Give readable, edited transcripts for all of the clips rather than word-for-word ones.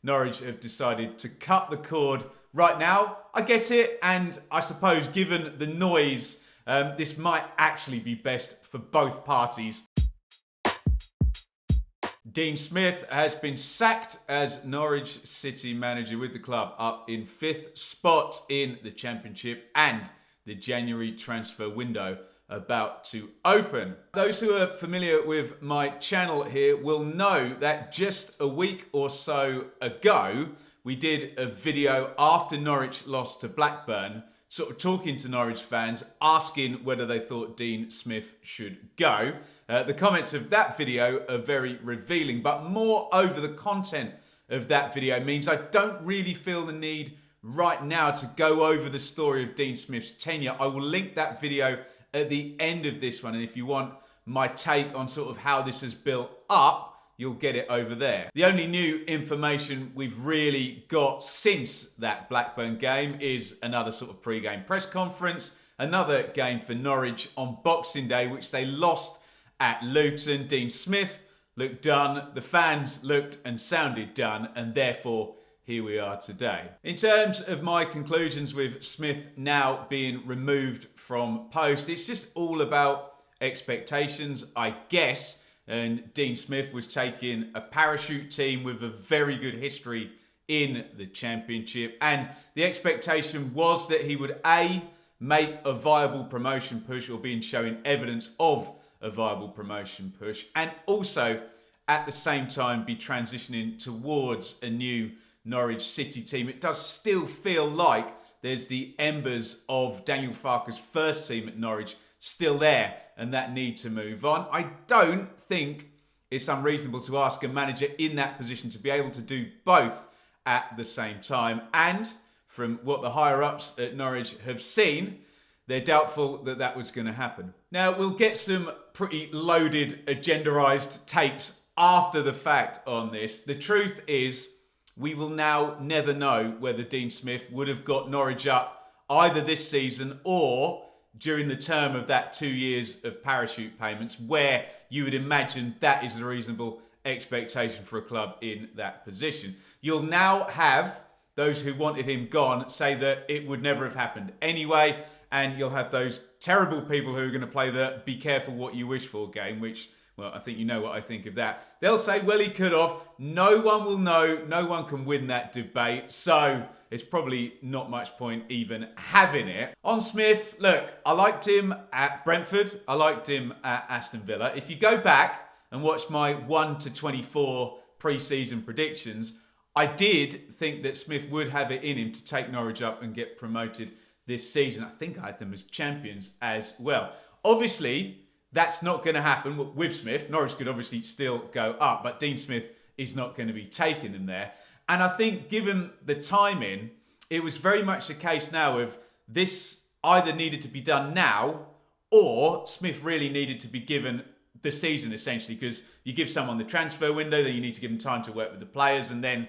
Norwich have decided to cut the cord right now. I get it, and I suppose given the noise, this might actually be best for both parties. Dean Smith has been sacked as Norwich City manager, with the club up in 5th spot in the Championship and the January transfer window about to open. Those who are familiar with my channel here will know that just a week or so ago, we did a video after Norwich lost to Blackburn, sort of talking to Norwich fans, asking whether they thought Dean Smith should go. The comments of that video are very revealing, but moreover, the content of that video means I don't really feel the need right now to go over the story of Dean Smith's tenure. I will link that video at the end of this one, and if you want my take on sort of how this has built up, you'll get it over there. The only new information we've really got since that Blackburn game is another sort of pre-game press conference, another game for Norwich on Boxing Day, which they lost at Luton. Dean Smith looked done, the fans looked and sounded done, and therefore here we are today. In terms of my conclusions with Smith now being removed from post, it's just all about expectations, I guess. And Dean Smith was taking a parachute team with a very good history in the Championship. And the expectation was that he would A, make a viable promotion push, or be showing evidence of a viable promotion push, and also at the same time be transitioning towards a new Norwich City team. It does still feel like there's the embers of Daniel Farke's first team at Norwich still there, and that need to move on. I don't think it's unreasonable to ask a manager in that position to be able to do both at the same time. And from what the higher-ups at Norwich have seen, they're doubtful that that was going to happen. Now, we'll get some pretty loaded, agendarised takes after the fact on this. The truth is, we will now never know whether Dean Smith would have got Norwich up either this season or during the term of that 2 years of parachute payments, where you would imagine that is a reasonable expectation for a club in that position. You'll now have those who wanted him gone say that it would never have happened anyway, and you'll have those terrible people who are going to play the be careful what you wish for game, which, well, I think you know what I think of that. They'll say, well, he could have. No one will know. No one can win that debate. So it's probably not much point even having it. On Smith, look, I liked him at Brentford. I liked him at Aston Villa. If you go back and watch my 1 to 24 pre-season predictions, I did think that Smith would have it in him to take Norwich up and get promoted this season. I think I had them as champions as well. Obviously, that's not going to happen with Smith. Norwich could obviously still go up, but Dean Smith is not going to be taking them there. And I think given the timing, it was very much a case now of this either needed to be done now, or Smith really needed to be given the season, essentially, because you give someone the transfer window, then you need to give them time to work with the players, and then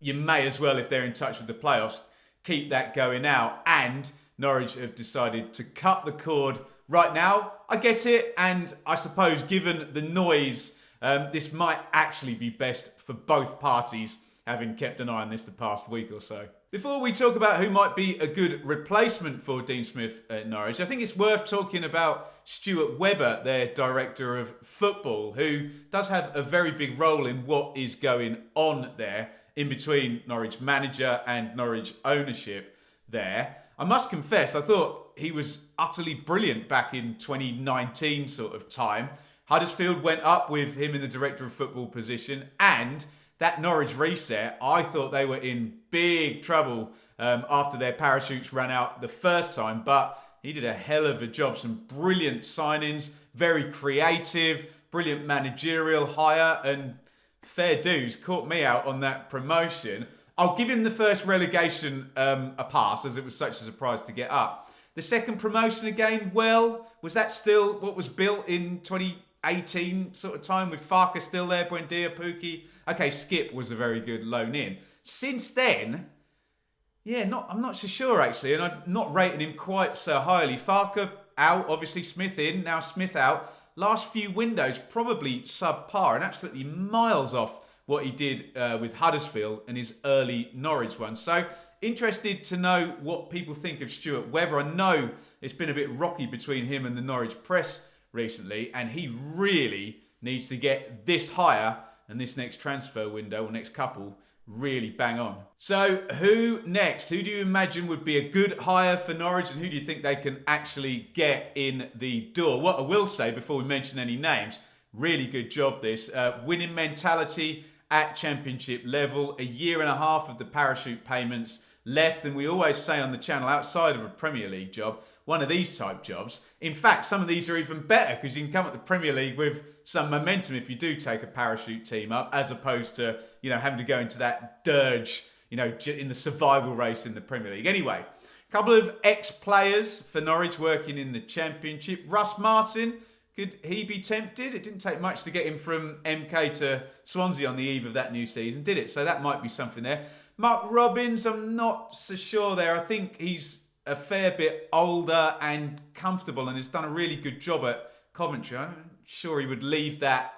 you may as well, if they're in touch with the playoffs, keep that going out. And Norwich have decided to cut the cord right now. I get it, and I suppose given the noise, this might actually be best for both parties, having kept an eye on this the past week or so. Before we talk about who might be a good replacement for Dean Smith at Norwich, I think it's worth talking about Stuart Webber, their director of football, who does have a very big role in what is going on there, in between Norwich manager and Norwich ownership there. I must confess, I thought he was utterly brilliant back in 2019 sort of time. Huddersfield went up with him in the director of football position, and that Norwich reset, I thought they were in big trouble after their parachutes ran out the first time, but he did a hell of a job. Some brilliant signings, very creative, brilliant managerial hire, and fair dues, caught me out on that promotion. I'll give him the first relegation a pass, as it was such a surprise to get up. The second promotion again, well, was that still what was built in 2018 sort of time, with Farke still there, Buendia, Pukki? Okay, Skip was a very good loan in. Since then, yeah, I'm not so sure actually, and I'm not rating him quite so highly. Farke out, obviously Smith in, now Smith out. Last few windows, probably subpar and absolutely miles off what he did with Huddersfield and his early Norwich one. So interested to know what people think of Stuart Webber. I know it's been a bit rocky between him and the Norwich press recently, and he really needs to get this hire and this next transfer window or next couple really bang on. So who next? Who do you imagine would be a good hire for Norwich, and who do you think they can actually get in the door? What I will say before we mention any names, really good job this. Winning mentality at Championship level, 1.5 years of the parachute payments left, and we always say on the channel, outside of a Premier League job, one of these type jobs. In fact, some of these are even better because you can come at the Premier League with some momentum if you do take a parachute team up, as opposed to, having to go into that dirge, in the survival race in the Premier League. Anyway, a couple of ex-players for Norwich working in the Championship. Russ Martin, could he be tempted? It didn't take much to get him from MK to Swansea on the eve of that new season, did it? So that might be something there. Mark Robbins, I'm not so sure there. I think he's a fair bit older and comfortable and has done a really good job at Coventry. I'm sure he would leave that.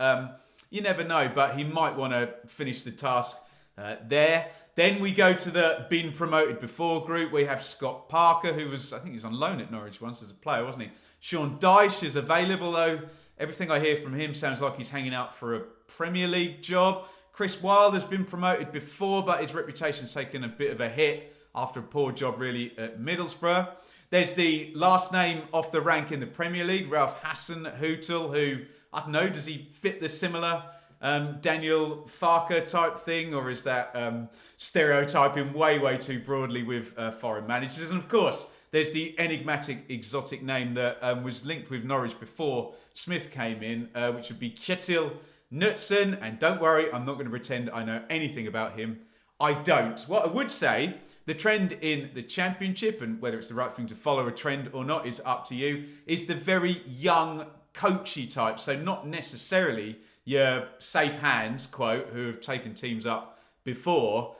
You never know, but he might want to finish the task there. Then we go to the been promoted before group. We have Scott Parker, who I think he was on loan at Norwich once as a player, wasn't he? Sean Dyche is available, though. Everything I hear from him sounds like he's hanging out for a Premier League job. Chris Wilde has been promoted before, but his reputation's taken a bit of a hit after a poor job, really, at Middlesbrough. There's the last name off the rank in the Premier League, Ralph Hasenhüttl, who, I don't know, does he fit the similar Daniel Farke type thing, or is that stereotyping way, way too broadly with foreign managers? And of course, there's the enigmatic exotic name that was linked with Norwich before Smith came in, which would be Kjetil Knutsen. And don't worry, I'm not going to pretend I know anything about him. I don't. What I would say, the trend in the Championship, and whether it's the right thing to follow a trend or not is up to you, is the very young, coachy type. So not necessarily your safe hands, quote, who have taken teams up before.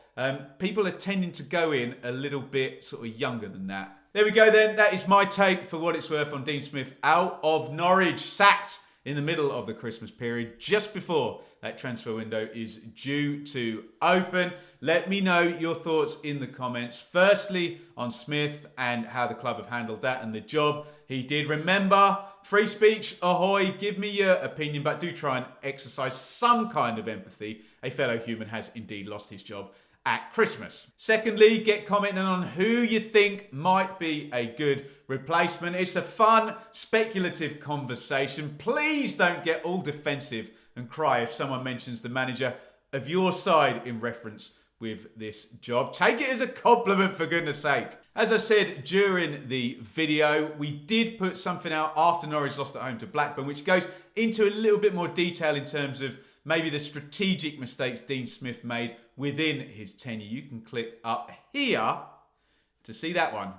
People are tending to go in a little bit sort of younger than that. There we go then. That is my take for what it's worth on Dean Smith out of Norwich. Sacked in the middle of the Christmas period, just before that transfer window is due to open. Let me know your thoughts in the comments. Firstly, on Smith and how the club have handled that and the job he did. Remember, free speech, ahoy, give me your opinion, but do try and exercise some kind of empathy. A fellow human has indeed lost his job at Christmas. Secondly, get commenting on who you think might be a good replacement. It's a fun, speculative conversation. Please don't get all defensive and cry if someone mentions the manager of your side in reference with this job. Take it as a compliment, for goodness sake. As I said during the video, we did put something out after Norwich lost at home to Blackburn, which goes into a little bit more detail in terms of maybe the strategic mistakes Dean Smith made within his tenure. You can click up here to see that one.